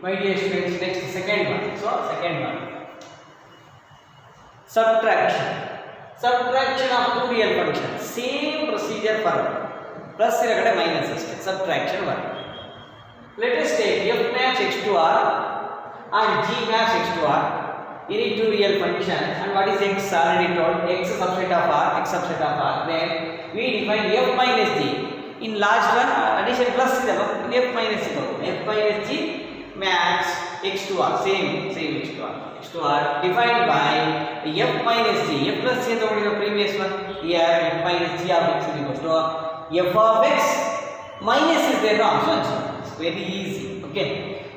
My dear students, next second one. So second one, subtraction. Subtraction of two real functions. Same procedure for plus minus system. Subtraction one. Let us take f maps x to r and g maps x to r. You need two real functions, and what is x? Already told, x subset of r, x subset of r. Then we define f minus g. In last one, addition plus is f minus g. F minus g maps x to r, same x to r. X to r defined by f minus g. F plus g is the previous one. Here f minus g of x is equal to f of x minus is there also. It's very easy. Okay.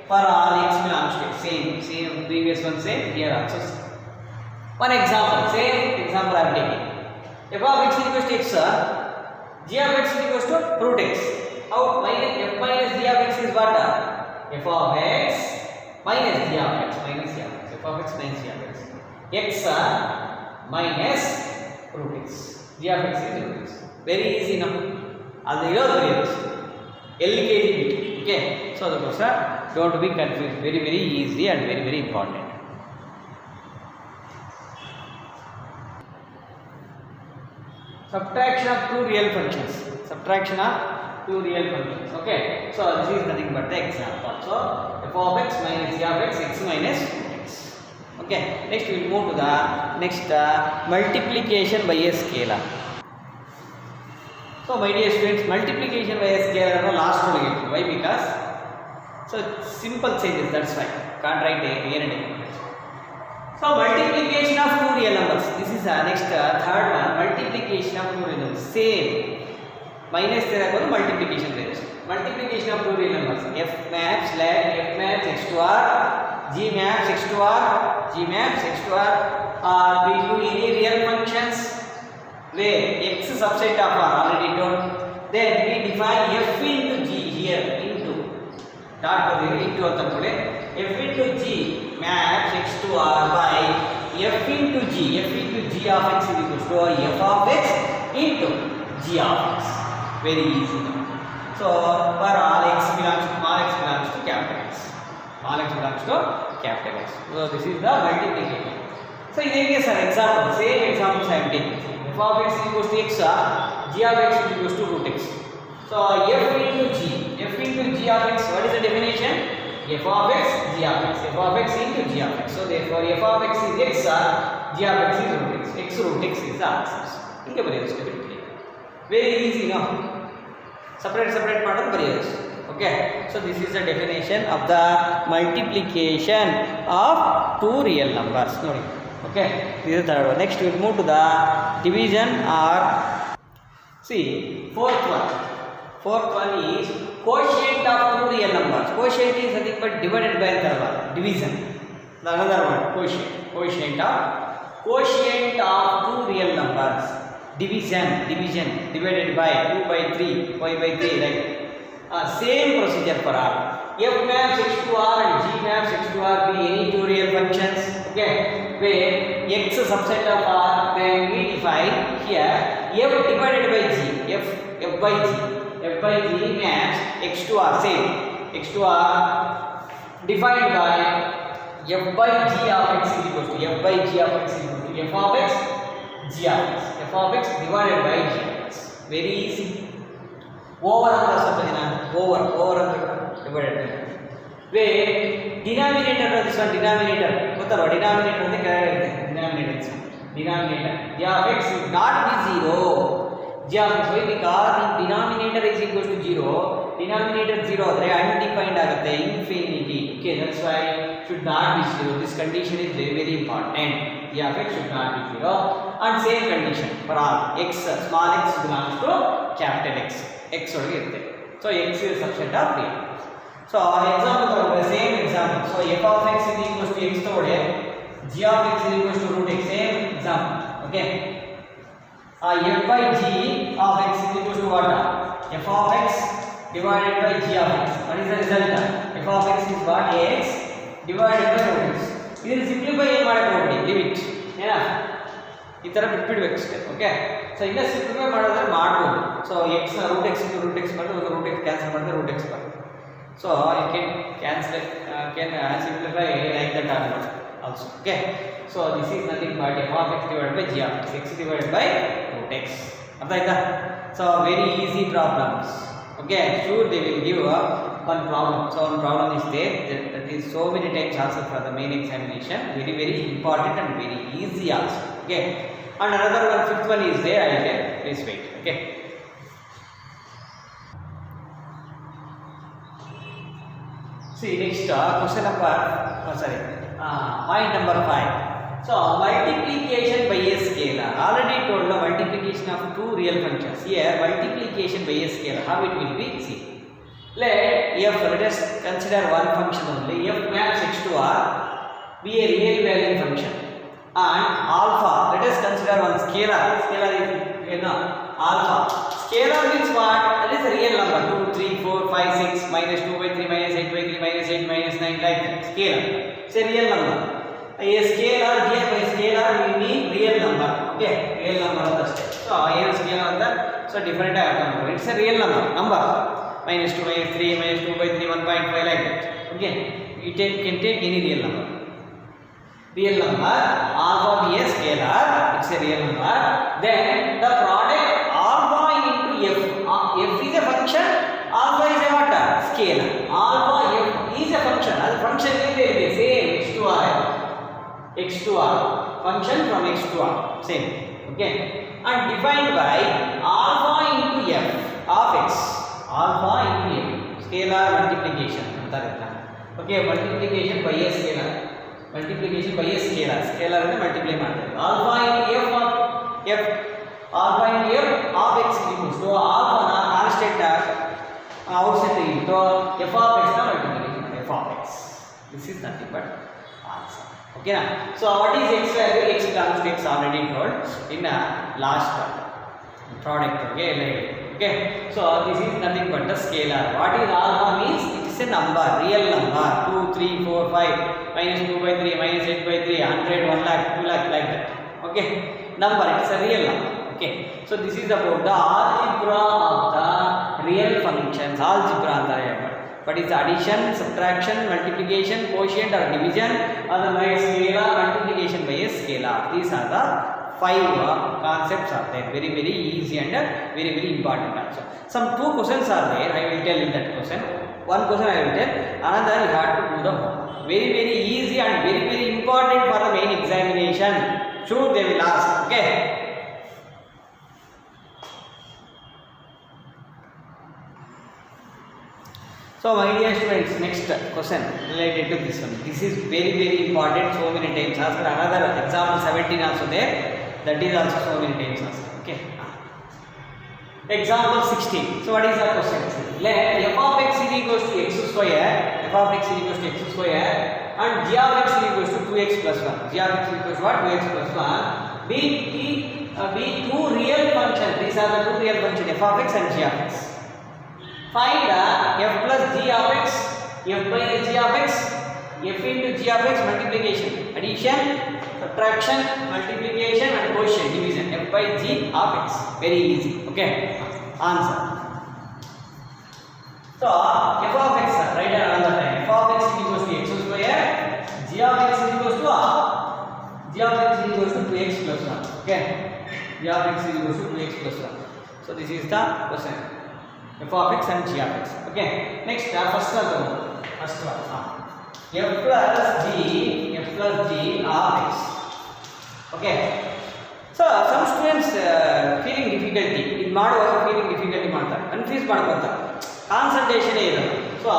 For all x belongs to x, same previous one, same here also. One example, same example I am taking. F of x is equal to x, g of x is equal to root x. How? F minus g of x is what? F of x minus g of x, minus g of x. F of x minus g of x. X minus root x. G of x is root x. Very easy now. That's the LKG bit. Okay. So the question, don't be confused. Very easy and very important. Subtraction of two real functions. Subtraction of two real functions. Okay. So this is nothing but the example. So f of x minus g of x, x minus x. Okay. Next we will move to the next multiplication by a scalar. So my dear students, multiplication by a scalar is last one. Why? Because so simple changes. That's why can't write here and here. So multiplication of two real numbers. This is next third one. Multiplication of two real numbers. Same. Minus multiplication range. Multiplication of two real numbers. F maps x to r, g maps x to r, g maps x to r are between any real functions where x subset of r already told. Then we define f into g here into dot into f into g maps x to r by f into g of x is equal to f of x into g of x. Very easy now. So for all x belongs to capital X. All x belongs to capital X. So this is the multiplication. So in this example, same examples I am taking. F of x is equal to x, g of x is equal to root x. So f into g of x, what is the definition? F of x, g of x. F of x into g of x. So therefore f of x is x, g of x is root x. X root x is the answer. Think about it. Very easy now. Separate part of the okay. So this is the definition of the multiplication of two real numbers. Okay. This is the third one. Next we will move to the division or see fourth one is quotient of two real numbers. Quotient is nothing but divided by the third one. Division. The another one quotient of two real numbers. Division divided by 2 by 3, 5 by 3, like same procedure for r. F maps x to r and g maps x to r be any two real functions. Okay, where x subset of r, then we define here f divided by g, f by g maps x to r, same x to r defined by f by g of x is equal to f of x g of x. F of x divided by g of x. Very easy. Over divided by. Where denominator this one denominator g of x should not be 0. G of x because in denominator is equal to 0. Denominator 0 undefined infinity. Okay, that's why should not be 0. This condition is very important. G of x should not be 0. And same condition for all x, small x belongs to capital X. X so x is a subset of real. So example, same example. So f of x is equal to x g of x is equal to root x. Same example. Okay. F by g of x is equal to what? F of x divided by g of x. What is the result? F of x is what? X divided by root x. This simplify limit. ಈ ತರ ಬಿಟ್ಬಿಡಬೇಕು ಅಷ್ಟೇ. Okay, so ಇಲ್ಲ simplify ಮಾಡೋದ್ರೆ ಮಾಡ್ಬೋದು. So x root x into root x ಮಾಡಿದ್ರೆ root x cancel ಮಾಡಿದ್ರೆ root x ಬರುತ್ತೆ. So you can cancel can simplify like that also. Okay, so this is nothing but f of x divided by g of x, x divided by root x. So very easy problems. Okay, sure they will give one problem. So one problem is there that is so many times also for the main examination, very important and very easy also. Okay, and another one, fifth one is there. I will tell, please wait. Okay, see next question number point number 5. So multiplication by a scalar. Already told the multiplication of two real functions. Here multiplication by a scalar, how it will be? See, let us consider one function only. F maps x to r be a real value function, and alpha, let us consider one scalar. Scalar is alpha. Scalar means what? That is a real number, 2, 3, 4, 5, 6, minus 2 by 3, minus 8 by 3, minus 8, minus 9, like that. Scalar, it's a real number. A scalar, here by scalar we mean real number. Okay, real number of the state. So here scalar that, so different number. It's a real number. Minus 2, minus 3, minus 2 by 3, 1.5, like that. Okay, you can take any real number. Real number, alpha be a scalar, it's a real number. Then the product alpha into f. F is a function, alpha is a what? Scalar. Alpha f is a function. As function is the same, x to r. Function from x to r, same. Okay, and defined by alpha into f of x. Alpha into f. Scalar multiplication. Okay, multiplication by a scalar. Multiplication by a scalar. Scalar is multiply ಮಾಡ್ತಾರೆ. Alpha into f of f. Alpha into f of x equals to alpha na constant outside into f of x na multiplication f of x. This is nothing but answer. Okay na? So what is x value? X comes to x already told in last product. Okay, so this is nothing but the scalar. What is alpha means? It is a number, real number, 2, 3, 4, 5, minus 2 by 3, minus 8 by 3, 100, 1 lakh, 2 lakh, like that. Okay, number, it is a real number. Okay, so this is about the algebra of the real functions. Algebra antarre, but it's addition, subtraction, multiplication, quotient or division, otherwise scalar, multiplication by a scalar. These are the 5 concepts are there, very easy and very important also. Some 2 questions are there, I will tell in that question. One question I will tell, another you have to do the very easy and very important for the main examination. Sure they will ask. Okay, so my dear students, next question related to this one. This is very important, so many times asked. Another example 17 also there, that is also so many times asked. Okay, example 16. So what is the question? Let f of x is equals to x square, f of x is equals to x square, and g of x is equals to 2x plus 1. G of x is equals to what? 2x plus 1. Be two real functions. These are the two real functions, f of x and g of x. Find f plus g of x, f by g of x, f into g of x multiplication, addition, subtraction, multiplication and quotient, division, f by g of x. Very easy. Okay, answer. So f of x, write it another time. F of x is equals to x square, g of x is equals to 2x plus 1. Okay, g of x is equals to 2x plus 1. So this is the question. F of x and g of x. Okay, next first one. f plus g of x. Okay, so some students feeling difficulty in ಮಾಡುವಾಗ feeling difficulty ಮಾಡ್ತಾರೆ, confuse ಮಾಡ್ಕೊತಾರೆ, concentration ಇರಲ್ಲ. So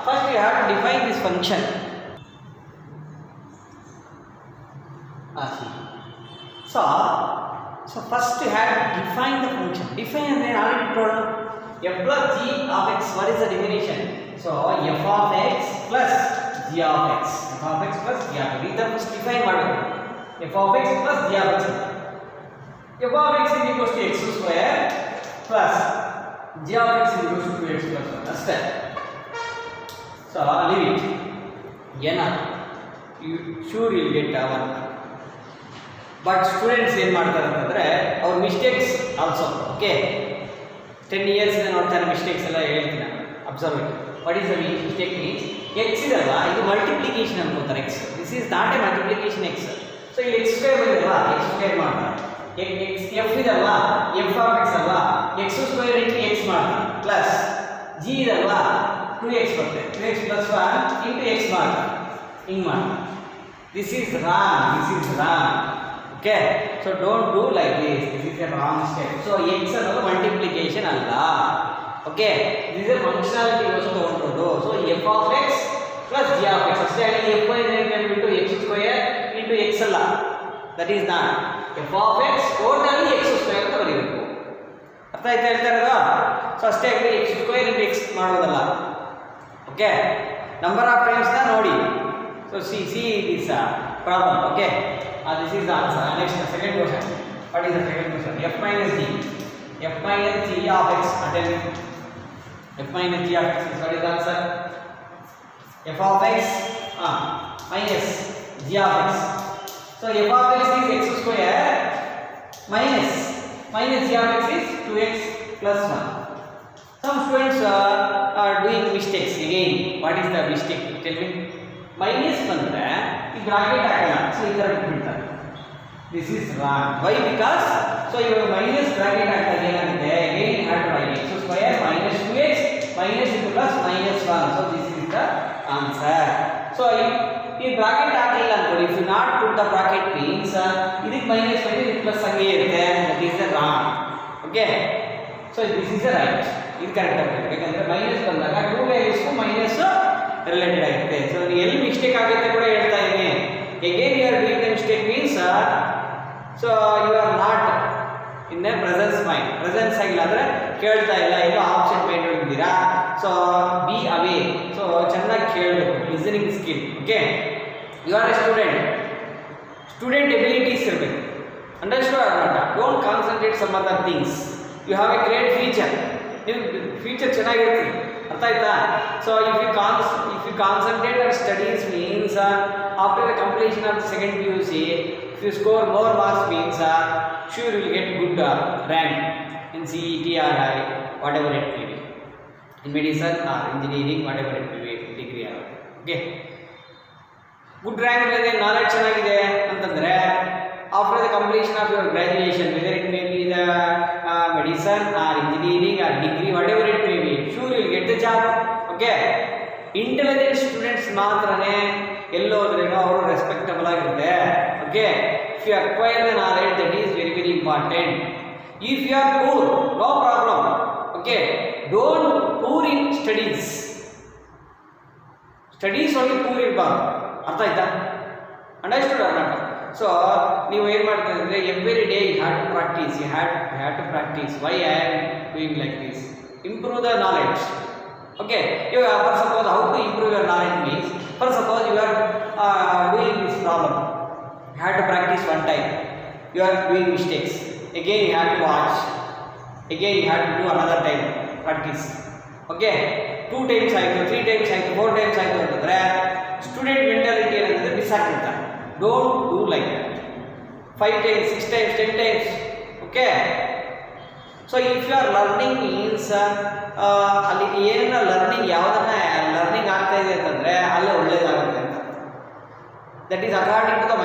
first you have to define this function. So first you have to define the function. Define and then already told f plus g of x. What is the definition? So f of x plus g of x. F of x plus g of x. Either first define ಮಾಡಬೇಕು. F of x plus g of x. F of x is equals to x square plus g of x is equals to 2x plus 1. ಅಷ್ಟೇ. So leave it. You sure you will get 1. But students ಏನು ಮಾಡ್ತಾರೆ ಅಂತಂದ್ರೆ ಅವ್ರ mistakes also. Okay, 10 years ನೋಡ್ತಾರೆ mistakes ಎಲ್ಲ ಹೇಳ್ತೀನಿ, observe ಮಾಡಿ. What is the mistake means? X idalva idu multiplication ankoತಾರೆ x. This is not a multiplication x. So ಇಲ್ಲಿ x square ಬಂದಿರಲ್ಲ x square ಮಾಡ್ತಾರೆ. x f idalva f of x ಅಲ್ವಾ x square into x ಮಾಡ್ತಾರೆ plus g idalva 2x ಬರುತ್ತೆ 2x plus 1 into x ಮಾಡ್ತಾರೆ ಹಿಂಗ್ ಮಾಡ್ತಾರೆ. This is wrong. Okay, so don't do like this. This is a wrong step. So x ಅನ್ನೋದು multiplication ಅಲ್ಲ. Okay, this is a functionality also ತಗೊಂಡ್ರೋದು. So f of x plus g of x ಅಷ್ಟೇ ಆಗಿ f is equal to x square into x ಅಲ್ಲ. That is not. f of x totally x square ಅಂತ ಬರೀಬೇಕು. ಅರ್ಥ ಆಯ್ತಾ ಹೇಳ್ತಾ ಇರೋದು? So ಅಷ್ಟೇ ಆಗಿ x square into x ಮಾಡೋದಲ್ಲ. Okay, number of times ನ ನೋಡಿ. So see this problem. Okay, this is the answer. Next, second question. What is the second question? F minus g of x. Tell me. F minus g of x is what is the answer? F of x minus g of x. So f of x is x square minus g of x is 2x plus 1. Some students are doing mistakes again. What is the mistake? Tell me. Minus ಬಂದ್ರೆ ಈ bracket ಹಾಕಲ್ಲ. So ಈ ತರ ಬಿಡ್ತಾರೆ. This is wrong. Why? Because so ಇವಾಗ minus bracket ಹಾಕಿದಾಗ ಏನಾಗುತ್ತೆ? again you have to write x square minus 2x minus into plus minus 1. So this is the answer. So ಈ ಬ್ರಾಕೆಟ್ ಹಾಕಿಲ್ಲ ಅನ್ಕೊಳ್ಳಿ. if you not put the bracket means ಇದಕ್ಕೆ minus ಇದು plus ಹಂಗೆ ಇರುತ್ತೆ. that is the wrong. Okay, so this is the right. ಇದು correct ಆಗುತ್ತೆ. ಯಾಕಂದ್ರೆ ಮೈನಸ್ ಬಂದಾಗ 2 ವ್ಯಾಲ್ಯೂಸ್ ಮೈನಸ್ ರಿಲೇಟೆಡ್ ಆಗುತ್ತೆ. ಸೊ ಎಲ್ಲಿ ಮಿಸ್ಟೇಕ್ ಆಗುತ್ತೆ ಕೂಡ ಹೇಳ್ತಾ ಇದ್ದೀನಿ. again you are doing the mistake means so you are not in the presence mind. presence ಆಗಿಲ್ಲ ಅಂದ್ರೆ ಕೇಳ್ತಾ ಇಲ್ಲ, ಏನೋ ಆಪ್ಷನ್ ಮೈಂಡ್ ಇದ್ದೀರಾ. So be away. ಸೊ ಚೆನ್ನಾಗಿ ಕೇಳಬೇಕು, listening skill. Okay, you are a student abilities ಇರಬೇಕು. Understood or not? Don't concentrate some other things. You have a great future. ನೀವು ಫ್ಯೂಚರ್ ಚೆನ್ನಾಗಿರ್ತೀವಿ. ಅರ್ಥ ಆಯ್ತಾ? So if you concentrate on studies means after the completion of the second PUC, if you score more marks means sure you will get good rank in CET or whatever it may be, in medicine or engineering, whatever it may be, degree or okay. good rank ಇದೆ, knowledge ಚೆನ್ನಾಗಿದೆ ಅಂತಂದ್ರೆ after the completion of your graduation, whether it may be the medicine or engineering or degree, whatever it may be, sure you will get the job. Okay, intelligent students ಮಾತ್ರನೇ ಎಲ್ಲೋದ್ರೇನೋ ಅವರು respectable ಆಗಿರುತ್ತೆ. Okay, if you acquire the knowledge that is very very important. If you are poor no problem. Okay, don't poor in studies ಒಳಗೆ poor ಇರಬಾರ್ದು. ಅರ್ಥ ಆಯ್ತಾ? Understood or not? So ನೀವು ಏನು ಮಾಡ್ತೀರಿ ಅಂದರೆ every day you have to practice. You have to practice. Why I am doing like this? Improve the knowledge. Okay, you for suppose how to improve your knowledge means, for suppose you are doing this problem, you have to practice one time, you are doing mistakes, again you have to watch, again you have to do another time practice. Okay, 2 times ಆಯಿತು, 3 times ಆಯಿತು, 4 times ಆಯಿತು ಅಂತಂದರೆ student mentality ಏನಂದರೆ miss ಆಗ್ತಿರ್ತಾರೆ. Don't do like that. 5 times, 6 times, 10 times. Okay, so if you are learning means ಅಲ್ಲಿ ಏನನ್ನ learning ಯಾವುದನ್ನ learning ಆಗ್ತಾ ಇದೆ ಅಂತಂದರೆ ಅಲ್ಲೇ ಒಳ್ಳೇದಾಗುತ್ತೆ ಅಂತ. That is according to the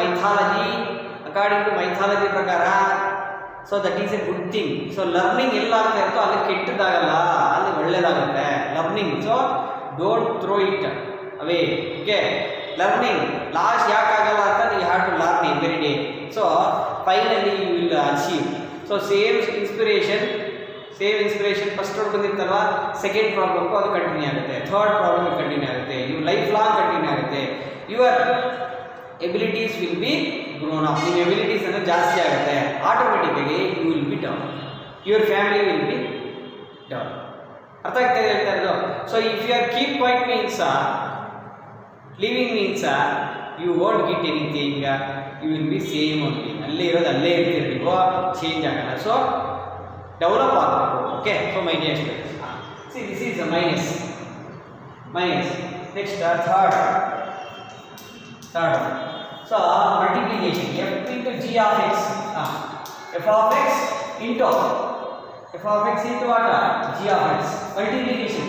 mythology ಪ್ರಕಾರ. So that is a good thing. So learning ಎಲ್ಲಾಗ್ತಾ ಇರ್ತೋ ಅಲ್ಲಿ ಕೆಟ್ಟದಾಗಲ್ಲ, ಅಲ್ಲಿ ಒಳ್ಳೇದಾಗುತ್ತೆ learning. So don't throw it away. Okay, learning lost ಯಾಕಾಗಲ್ಲ ಅಂತ ನೀವು have to learn every day. So finally you will achieve. So same inspiration first road ಬಂದಿರ್ತಲ್ವ, ಸೆಕೆಂಡ್ ಪ್ರಾಬ್ಲಮ್ಗೂ ಅದು ಕಂಟಿನ್ಯೂ ಆಗುತ್ತೆ, ಥರ್ಡ್ ಪ್ರಾಬ್ಲಮ್ ಕಂಟಿನ್ಯೂ ಆಗುತ್ತೆ, ಇವು ಲೈಫ್ ಲಾಂಗ್ ಕಂಟಿನ್ಯೂ ಆಗುತ್ತೆ. Your abilities will be grown up. ನಿಮ್ಮ ಎಬಿಲಿಟೀಸ್ ಅಂದರೆ ಜಾಸ್ತಿ ಆಗುತ್ತೆ. Automatically you will be down, your family will be down. ಅರ್ಥ ಆಗ್ತಾ ಇದೆ ಹೇಳ್ತಾ ಇರೋದು? So if you are keep point means living means you won't get anything, you will be same only. ಅಲ್ಲೇ ಇರೋದು ಅಲ್ಲೇ ಇರ್ತೀರಿ ನೀವು, ಚೇಂಜ್ ಆಗಲ್ಲ. ಸೊ ಡೆವಲಪ್ ಆಗಬೇಕು. Okay, so my dear students, see this is minus. Next third so multiplication. f into g of x, f of x into what? g of x. Multiplication.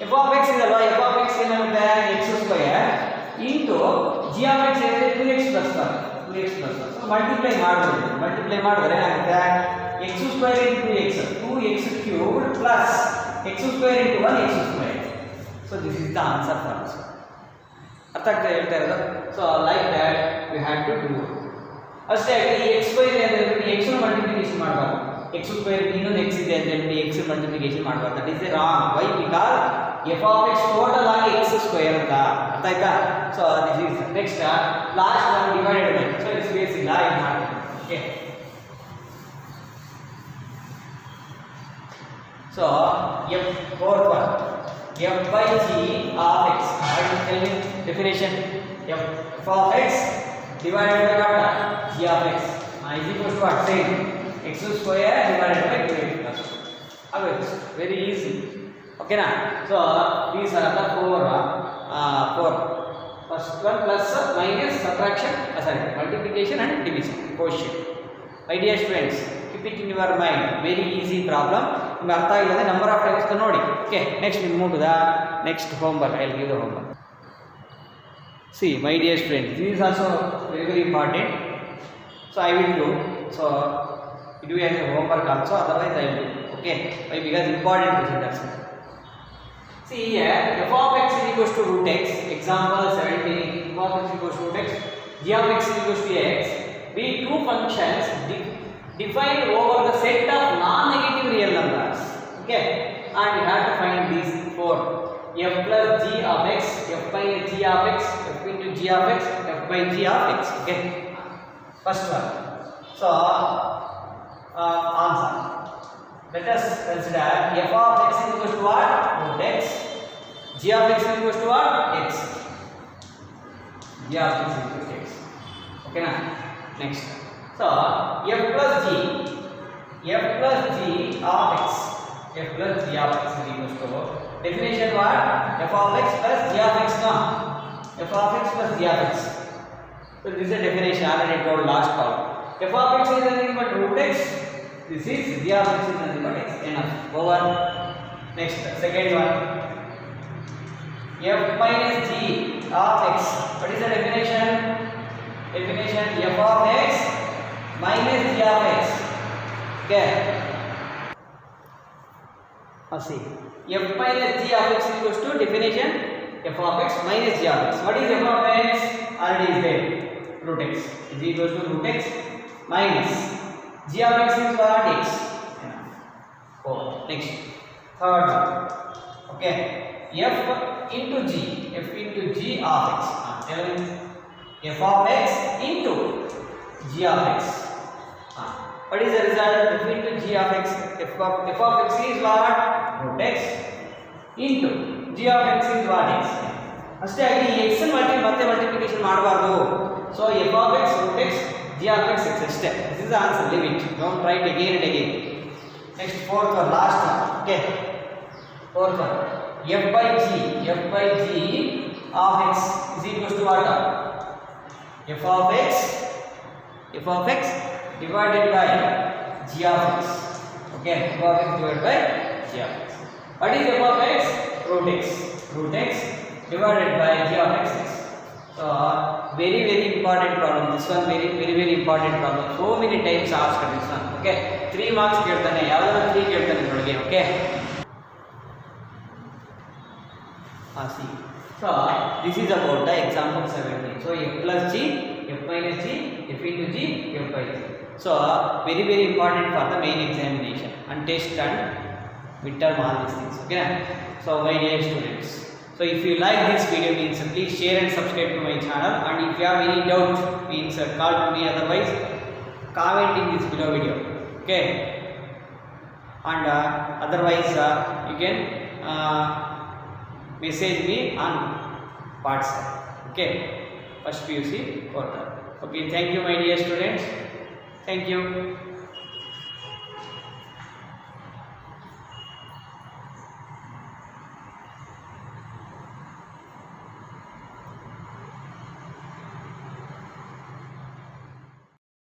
f of x ಇದಲ್ವಾ f of x ಏನಾಗುತ್ತೆ x square into g of x ಏನಿದೆ 2x plus 1 2x plus 1 so multiply ಮಾಡಿದ್ರೆ ಏನಾಗುತ್ತೆ x square into 2x 2x cubed plus x square into 1 x square so this is the answer for this ಅರ್ಥ ಆಗ್ತಾ ಹೇಳ್ತಾ ಇರೋದು so like that we have to do ಅಷ್ಟೇ ಈ x square ಇದೆ ಅಂದ್ರೆ x ನ ಮಲ್ಟಿಪ್ಲಿಕೇಶನ್ ಮಾಡಬಾರದು x ಸ್ಕ್ವೇರ್ ಇನ್ನೊಂದು x ಇದೆ ಅಂತ ಹೇಳಿ x ಮಲ್ಟಿಪ್ಲಿಕೇಶನ್ ಮಾಡಬಾರದು that is wrong why because f of x total ಆಗಿ x ಸ್ಕ್ವೇರ್ ಅಂತ ಅರ್ಥ ಆಯ್ತಾ so this is next last one divided by so ಇದು ಸ್ಪೇಸ್ ಇಲ್ಲ ಇದು ಮಾಡ್ತೀನಿ okay so fourth one f by g of x I will tell you definition f of x divided by what g of x is equal to what same x square divided by 2x plus 1 it's very easy okay na so these are the four first one plus minus subtraction sorry multiplication and division quotient my dear friends keep it in your mind very easy problem ನಿಮಗೆ ಅರ್ಥ ಆಗಿಲ್ಲ ಅಂದ್ರೆ number of times ನೋಡಿ okay next we move to the next homework I will give the homework see my dear friends this is also very important so I will do so you do as a homework also otherwise I will do okay why because important question that's it see here f of x is equals to root x example 17 f of x is equals to root x g of x is equals to x be two functions defined over the set of non-negative real numbers okay and you have to find these four f plus g of x f by g of x f into g of x f by g of x okay first one so answer let us consider f of x is equal to what root x g of x is equal to what x g of x is equal to x okay na next so f plus g of x f plus g of x is equal to definition what f of x plus g of x no f of x plus g of x so this is a definition already told last call f of x is nothing but root x this is g of x is nothing but x enough over next second one f minus g of x what is the definition f of x minus g of x okay see f minus g of x equals to definition f of x minus g of x what is f of x already is there root x is equals to root x minus g of x is what x oh next third one okay f into g of x f of x into g of x what is the result f into g of x f of x is what root x into g of x is what x ಅಷ್ಟೇ ಆಗಿ x ಅನ್ನು ಮತ್ತೆ multiplication ಮಾಡಬಾರದು so f of x root x g of x ಅಷ್ಟೇ this is the answer leave it don't write again and again next fourth one last one okay fourth one f by g of x is equals to what f of x divided by g of x okay f of x divided by g of x what is f of x root x divided by g of x so very important problem this one very important problem so many times asked this one okay 3 marks ಕೇಳ್ತಾನೆ ಯಾವಾಗಲೂ 3 ಕೇಳ್ತಾನೆ ನಿಮಗೆ okay see so this is about the example 17 so f plus g f minus g f into g f by g so very important for the main examination and test and midterm all these things okay so my dear students so if you like this video means please share and subscribe to my channel and if you have any doubt means call to me otherwise comment in this below video okay and otherwise you can message me on WhatsApp okay first PUC portal okay thank you my dear students thank you